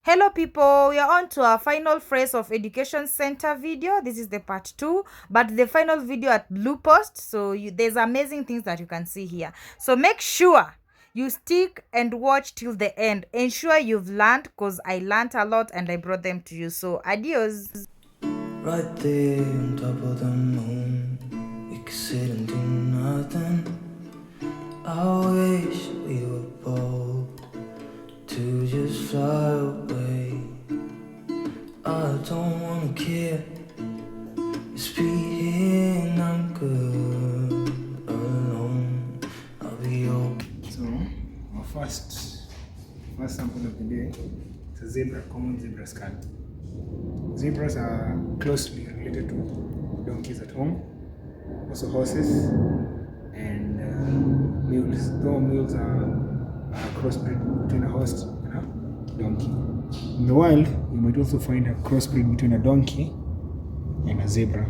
Hello people, we are on to our final phrase of education center video. This is the part 2, but the final video at Bluebost. So there's amazing things that you can see here. So make sure you stick and watch till the end. Ensure you've learned, because I learned a lot and I brought them to you. So adios. Right there on top of the moon, we could sit and do nothing. I wish we were bold to just fly away. I don't wanna care, just be here and I'm good alone. I'll be okay. So our first sample of the day is a zebra, common zebra skull. Zebras are closely related to donkeys at home, also horses and mules. Though mules are a crossbreed between a horse and a donkey. In the wild, you might also find a crossbreed between a donkey and a zebra.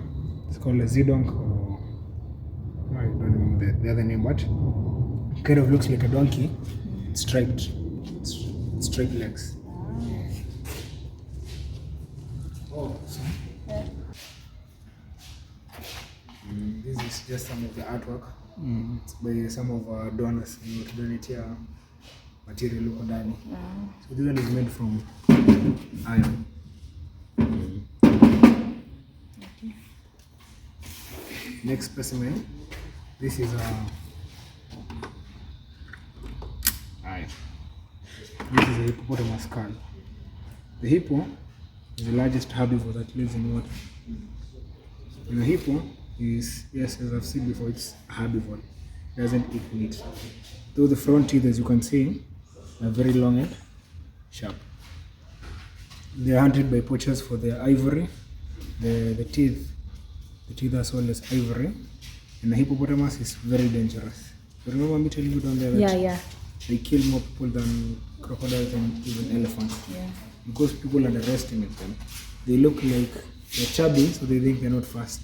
It's called a zedonk, or I don't remember the other name, but it kind of looks like a donkey. It's striped legs. Oh, so this is just some of the artwork. It's by some of our donors who donated material huko ndani. So this one is made from iron. Next specimen. This is this is a hippopotamus skull. The hippo is the largest herbivore that lives in water. And the hippo is, yes, as I've said before, it's a herbivore. It doesn't eat meat. Though the front teeth, as you can see, are very long and sharp. They are hunted by poachers for their ivory. The teeth are sold as ivory. And the hippopotamus is very dangerous. You remember me telling you down there that they kill more people than crocodiles and even elephants. Yeah. Because people underestimate them. They look like they're chubby, so they think they're not fast.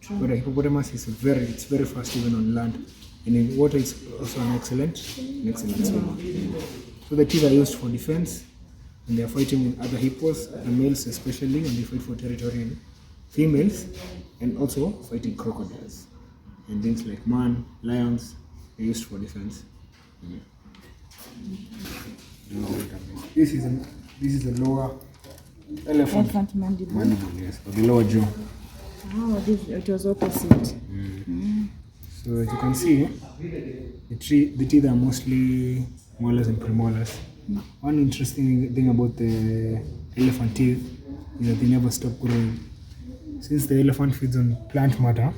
True. But a hippopotamus is very fast even on land. And in water it's also an excellent swimmer. So the teeth are used for defense, and they are fighting with other hippos, the males especially, when they fight for territory, and females, and also fighting crocodiles. And things like man, lions, are used for defense. This is the lower elephant mandible, yes, or the lower jaw. Oh, it was opposite. So as you can see, the teeth are mostly molars and premolars. One interesting thing about the elephant teeth is that they never stop growing. Since the elephant feeds on plant matter,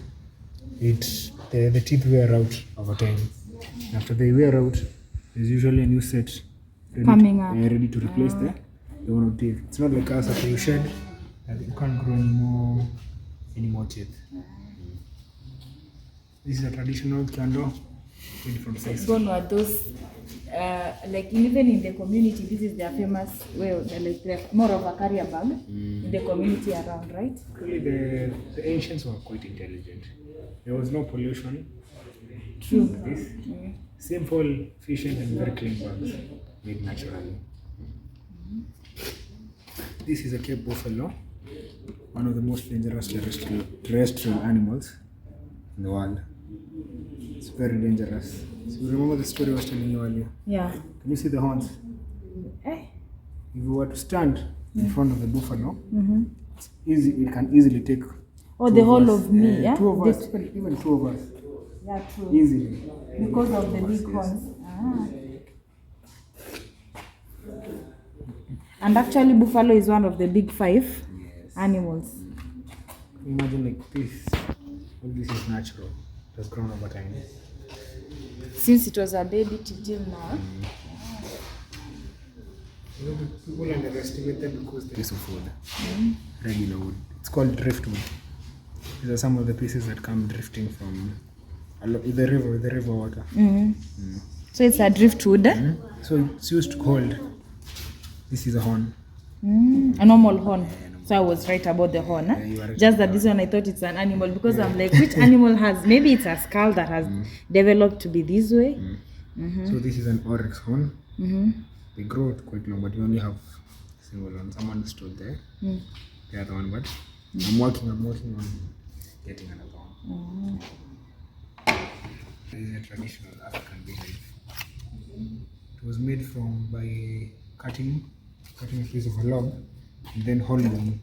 the teeth wear out over time. After they wear out, there's usually a new set ready to replace the one of teeth. It's not like us, after you shed, you can't grow any more teeth. This is a traditional candle made from size. Gone were those, like even in the community, this is their famous way, like they're more of a carrier bag in the community around, right? Really, the ancients were quite intelligent. There was no pollution. True. This simple, efficient, and very clean bags made naturally. This is a Cape buffalo, one of the most dangerous terrestrial animals in the world. It's very dangerous. So you remember the story I was telling you earlier? Yeah. Can you see the horns? If you were to stand in front of the buffalo, it's easy. It can easily take the whole of me, yeah? Two of us, even two of us. Yeah, true. Easily. Because of the big horns. And actually, buffalo is one of the big 5 animals. Imagine like this. All this is natural. It has grown over time. Since it was a baby till now. You know, people underestimate them because there is of wood. Regular wood. It's called driftwood. These are some of the pieces that come drifting from the river water. So it's a driftwood. So it's used to hold. This is a horn. A normal horn. So I was right about the horn. Just that this one I thought it's an animal, because I'm like, which animal has, maybe it's a skull that has developed to be this way. So this is an oryx horn. They grow quite long, but we only have single one. Someone stood there. The other one, but I'm working on getting another one. This is a traditional African beehive. It was made by cutting a piece of a log and then hollowing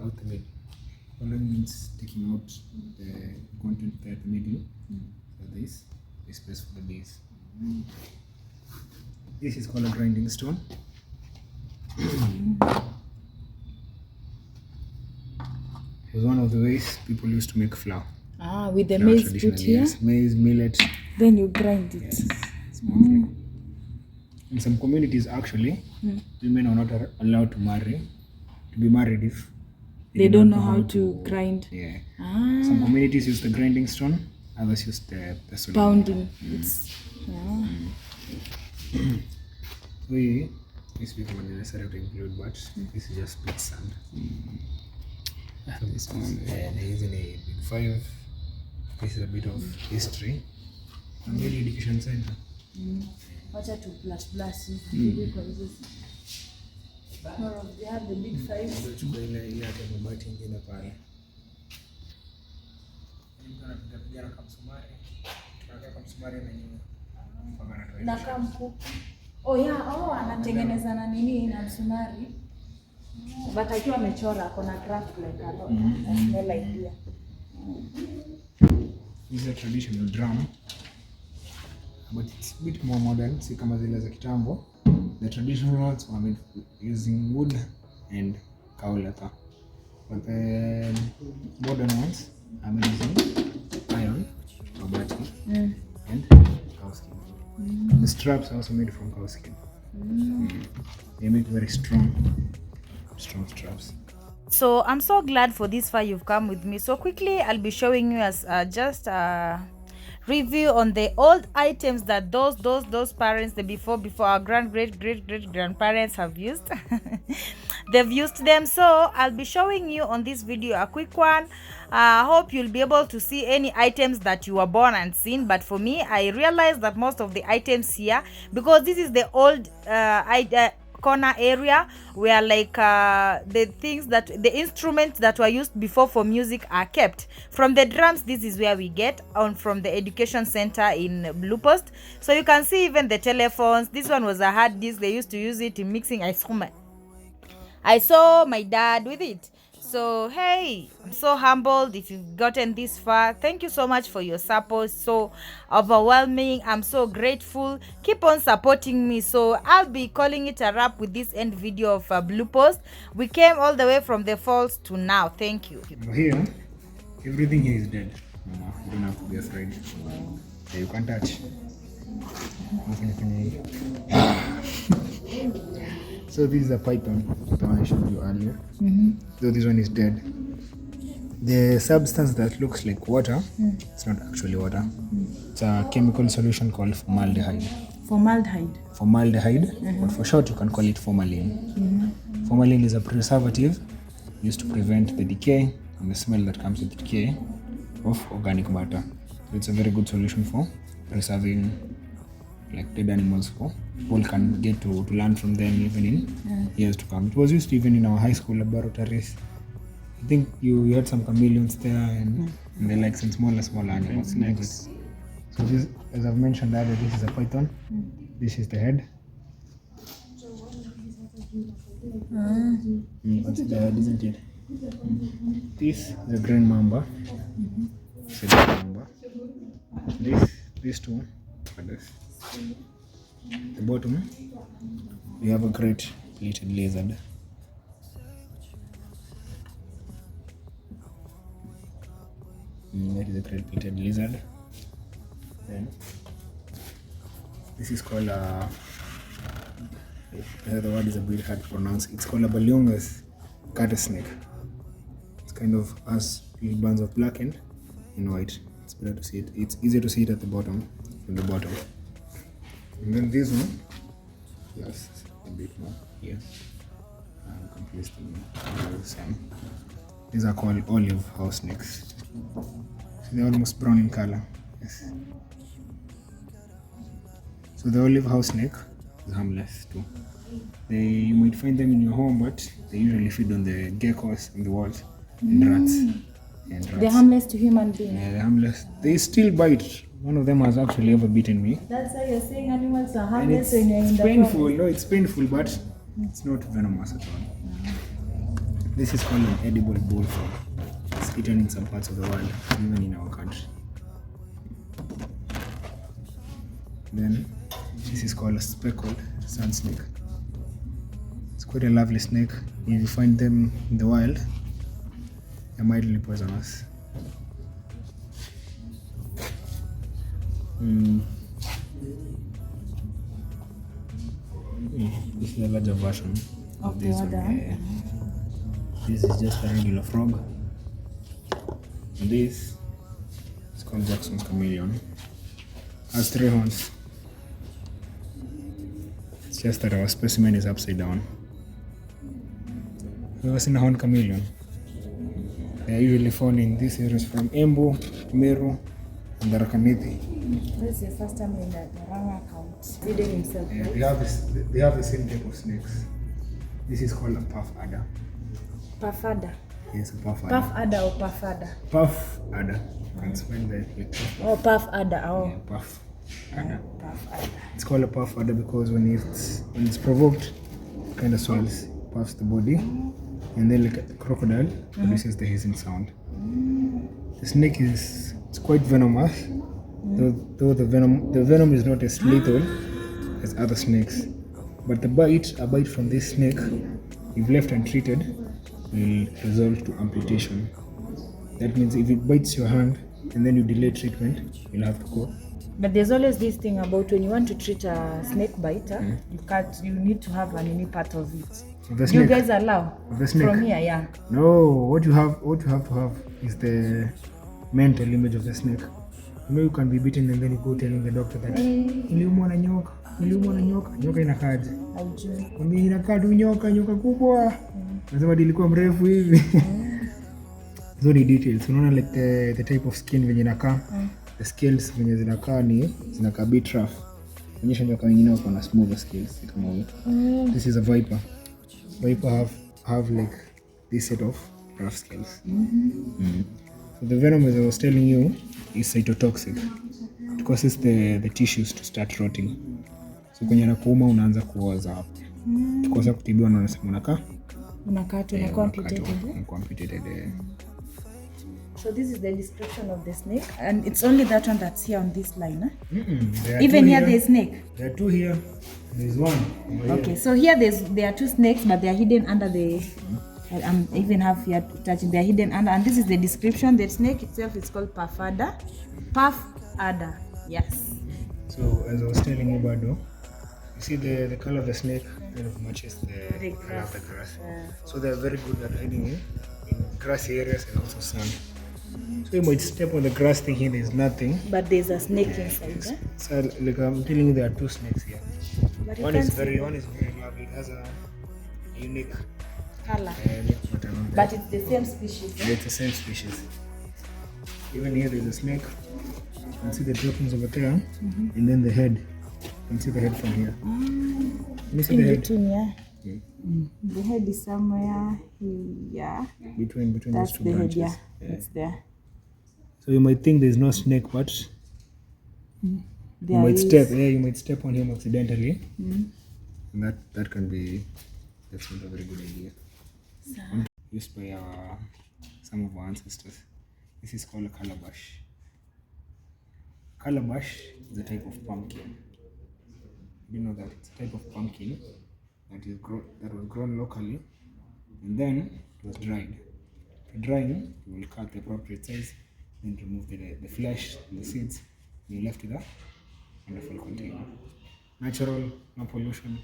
out the middle. Hollowing means taking out the content there at the middle. So this is space for the bees. This is called a grinding stone. It was one of the ways people used to make flour. With the maize put here? Yes, maize, millet. Then you grind it. Yes. In some communities, actually, women are not allowed to be married if they don't know how to grind. Yeah. Some communities use the grinding stone, others use the pestle. Pounding. This become unnecessary to include, but this is just big sand. This is there isn't a big five. This is a bit of history. And the education center. Wacha to plus. They have the big five. Chukua ile hata mabati ingine pale. Mtu anapiga kamsumari. Tunaweka kamsumari na nyuma. Na kamku. Anatengeneza na nini na msumari. But akiwa amechora kuna craft like a lot. No idea. This is a traditional drum, but it's a bit more modern. Si kama zile za kitambo. The traditional ones were made using wood and cow leather, but the modern ones are made using iron, mabati, and cow skin. The straps are also made from cow skin. They make very strong straps. So I'm so glad for this far you've come with me. So quickly I'll be showing you as just a review on the old items that those parents, the before our great grandparents have used. They've used them. So I'll be showing you on this video a quick one. I hope you'll be able to see any items that you were born and seen, but for me I realized that most of the items here, because this is the old corner area where like the instruments that were used before for music are kept. From the drums, this is where we get on from the education center in Bluebost. So you can see even the telephones. This one was a hard disk. They used to use it in mixing ice cream. I saw my dad with it. So hey, I'm so humbled if you've gotten this far. Thank you so much for your support. So overwhelming. I'm so grateful. Keep on supporting me. So I'll be calling it a wrap with this end video of Bluebost. We came all the way from the falls to now. Thank you. Here, everything here is dead. You don't have to be afraid. You can't touch. So this is a python, the one I showed you earlier. So this one is dead. The substance that looks like water, it's not actually water. It's a chemical solution called formaldehyde. Formaldehyde, but for short you can call it formalin. Formalin is a preservative used to prevent the decay and the smell that comes with the decay of organic matter. So it's a very good solution for preserving like dead animals, for people can get to learn from them even in years to come. It was used even in our high school laboratories. I think you had some chameleons there and they like some smaller animals. Snakes. So this, as I've mentioned earlier, this is a python. This is the head. That's the head, isn't it? This is a green mamba. It's a green mamba. These two are this. The bottom, we have a great plated lizard. That is a great plated lizard. Then this is called the word is a bit hard to pronounce. It's called a Balungus cat snake. It's kind of has little bands of black and white. It's better to see it. It's easier to see it at the bottom, from the bottom. And then this one, just a bit more here. You can place them some. These are called olive house snakes. So they're almost brown in color. Yes. So the olive house snake is harmless too. You might find them in your home, but they usually feed on the geckos in the walls and rats. And rats. They're harmless to human beings. Yeah, they're harmless. They still bite. One of them has actually ever bitten me. That's why you're saying animals are And harmless when you're in the painful. forest. No, it's painful, but it's not venomous at all. This is called an edible bullfrog. It's eaten in some parts of the world, even in our country. Then this is called a speckled sand snake. It's quite a lovely snake. If you find them in the wild, they're mildly poisonous. This is a larger version of this one. This is just a regular frog. And this is called Jackson's chameleon. Has 3 horns. It's just that our specimen is upside down. Have you ever seen a horned chameleon? They are usually found in these areas from Embu, Meru, and Tharaka-Nithi. This is your first time in the Ranga account. Feeding himself. Yeah, right? they have the same type of snakes. This is called a puff adder. Puff adder. Yes, a puff adder. Puff adder or puff adder? Puff adder. You can spell that like puff. Oh, puff adder. Oh. Yeah, puff adder. Puff adder. It's called a puff adder because when it's provoked, it kind of swells, puffs the body, and then like a crocodile produces the hissing sound. The snake it's quite venomous, though the venom is not as lethal as other snakes. But a bite from this snake, if left untreated, will result to amputation. That means if it bites your hand and then you delay treatment, you'll have to go. But there's always this thing about when you want to treat a snake bite, you need to have any part of it. The Do you snake. guys allow? The snake. From here, yeah. No, what you have to have is the mental image of the snake. You know you can be bitten and then you go telling the doctor that niliumwa na nyoka, nyoka inakaje? Haujui. Kwambia inakaa tu nyoka kubwa. Nasema ilikuwa mrefu hivi. Hizo ni details. Unaona like the type of skin venye inakaa. The scales venye zinakaa bit rough. Onyesha nyoka wengine wako na smoother scales kama huyo. This is a viper. Viper have like this set of rough scales. So the venom, as I was telling you, is cytotoxic. It causes the tissues to start rotting. So kwenye nakuuma unaanza kuoza hapo. Tukikosa kutibiwa na unasema Unakaa tu unakuwa amputated. So this is the description of the snake, and it's only that one that's here on this line. There Even here there's snake. There are 2 here. There's 1 over here. Okay, so here there are 2 snakes, but they are hidden under the. Even have here touching. They are hidden under, and this is the description. The snake itself is called puff adder. Puff adder. Yes. So as I was telling you, Bado, you see the color of the snake kind of matches the color of the grass. So they're very good at hiding in grassy areas and also sand. So you might step on the grass thinking there's nothing. But there's a snake inside. Eh? So like I'm telling you, there are 2 snakes here. But One is very lovely. It has a unique color. pattern on there. But it's the same species. Yeah, it's the same species. Even here there's a snake. You can see the droppings over there, and then the head. You can see the head from here. Can you see the In head? between, yeah. Yeah. The head is somewhere here. Between That's those 2 the branches. head, yeah. It's there. So you might think there's no snake, but you might step on him accidentally, and that can be that's not a very good idea. Used by some of our ancestors. This is called a calabash. Calabash is a type of pumpkin. You know that it's a type of pumpkin that was grown locally, and then it was dried. For drying, you will cut the appropriate size, then remove the flesh and the seeds, and you're left with a wonderful container. Natural, no pollution.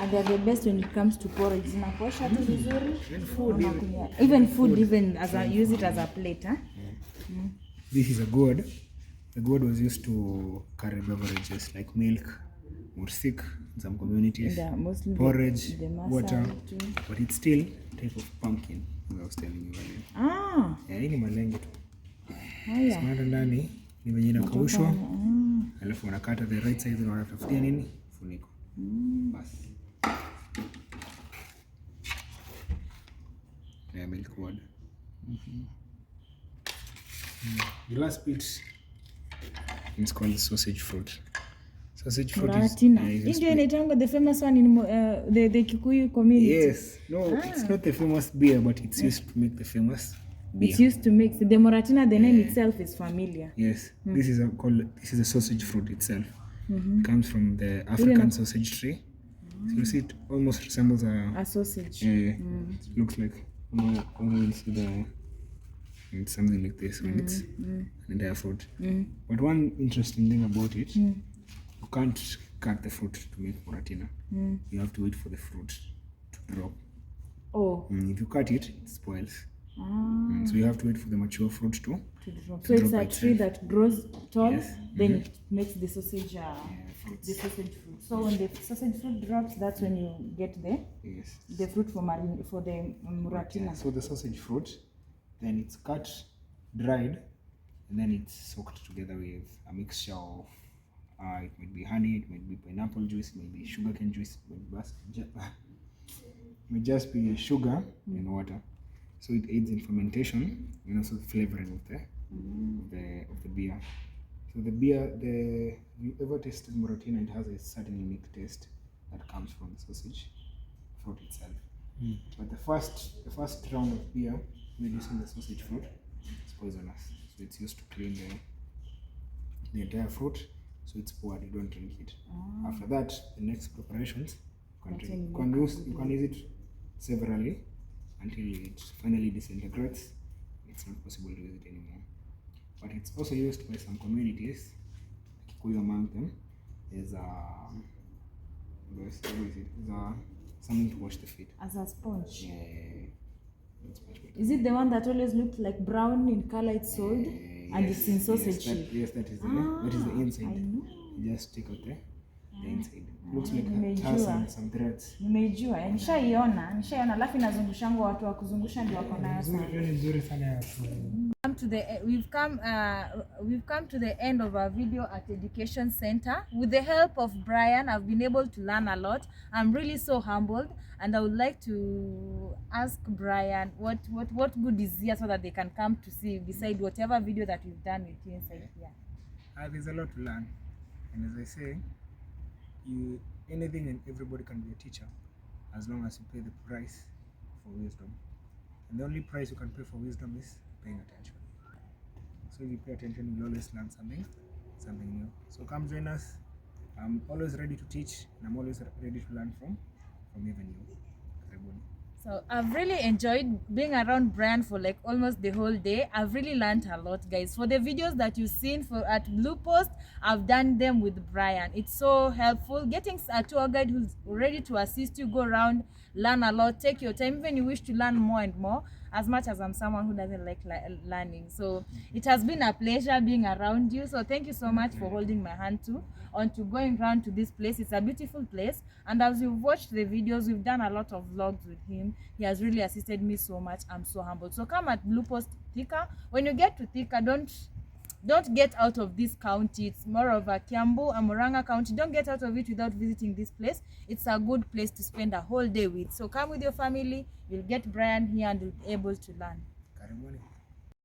And they're the best when it comes to porridge. Zinaposha tu vizuri. And food. Even food, even as I use it as a plate. Huh? This is a gourd. The gourd was used to carry beverages like milk, mursik in some communities, Mostly porridge, the water, too. but it's still a type of pumpkin, as I was telling you earlier. Ah, Yeah, hii ni malenge tu. haya. Smata ndani ni venye inakaushwa, alafu wanakata the right size na wanatafutia nini? Funiko. Bas. Yeah, milk word. The last bit is called sausage fruit. Sausage fruit Muratina. is Indio inaitangwa the famous one in the Kikuyu community. yes. No, it's not the famous beer, but it's used to make the famous beer. It's used to make the Muratina. The name itself is familiar. Yes, this is a sausage fruit itself. It comes from the African sausage tree. So you see, it almost resembles A sausage. it looks like it's something like this when it's an entire fruit. But one interesting thing about it, you can't cut the fruit to make Muratina. You have to wait for the fruit to drop. Oh. If you cut it, it spoils. So you have to wait for the mature fruit to drop. So it's a tree that grows tall, Yes. then it makes the sausage the sausage fruit. So when the sausage fruit drops, that's when you get the fruit for the Muratina. So the sausage fruit, then it's cut, dried, and then it's soaked together with a mixture of it might be honey, it might be pineapple juice, it might be sugarcane juice, it might just be sugar and water. So it aids in fermentation and also the flavoring of the beer. So the beer, if you ever tasted Muratina, it has a certain unique taste that comes from the sausage fruit itself. But the first round of beer made using the sausage fruit is poisonous. So it's used to clean the entire fruit. So it's poured, you don't drink it. After that, the next preparations you can use it severally until it finally disintegrates. It's not possible to use it anymore. But it's also used by some communities, Kikuyu among them, is something to wash the feet. As a sponge. Yeah. It's much better. Is it the one that always looked like brown in color? It's sold and it's in sausage shape. Yes, that is the inside. I know. You just take out the inside. Looks like Nimejua. it has some threads. Nimejua, nishaiona, alafu inazungushangwa watu wa kuzungusha ndio wako nayo sana. Nzuri sana ya We've come to the end of our video at Education Center. With the help of Brian, I've been able to learn a lot. I'm really so humbled, and I would like to ask Brian what good is here so that they can come to see beside whatever video that we've done with you inside here. There's a lot to learn, and as I say, anything and everybody can be a teacher as long as you pay the price for wisdom. And the only price you can pay for wisdom is paying attention. So if you pay attention, you'll always learn something new. So come join us. I'm always ready to teach, and I'm always ready to learn from even you, everybody. So I've really enjoyed being around Brian for like almost the whole day. I've really learned a lot, guys. For the videos that you've seen at Bluebost, I've done them with Brian. It's so helpful. Getting a tour guide who's ready to assist you, go around, learn a lot, take your time. Even you wish to learn more and more, as much as I'm someone who doesn't like learning. So it has been a pleasure being around you. So thank you so much for holding my hand too on to going around to this place. It's a beautiful place, and as you've watched the videos, we've done a lot of vlogs with him. He has really assisted me so much. I'm so humbled. So come at Bluebost Thika. When you get to Thika, don't get out of this county. It's more of a Kiambu and Murang'a county. Don't get out of it without visiting this place. It's a good place to spend a whole day with. So come with your family. You'll get Brian here and you'll be able to learn. Karibuni.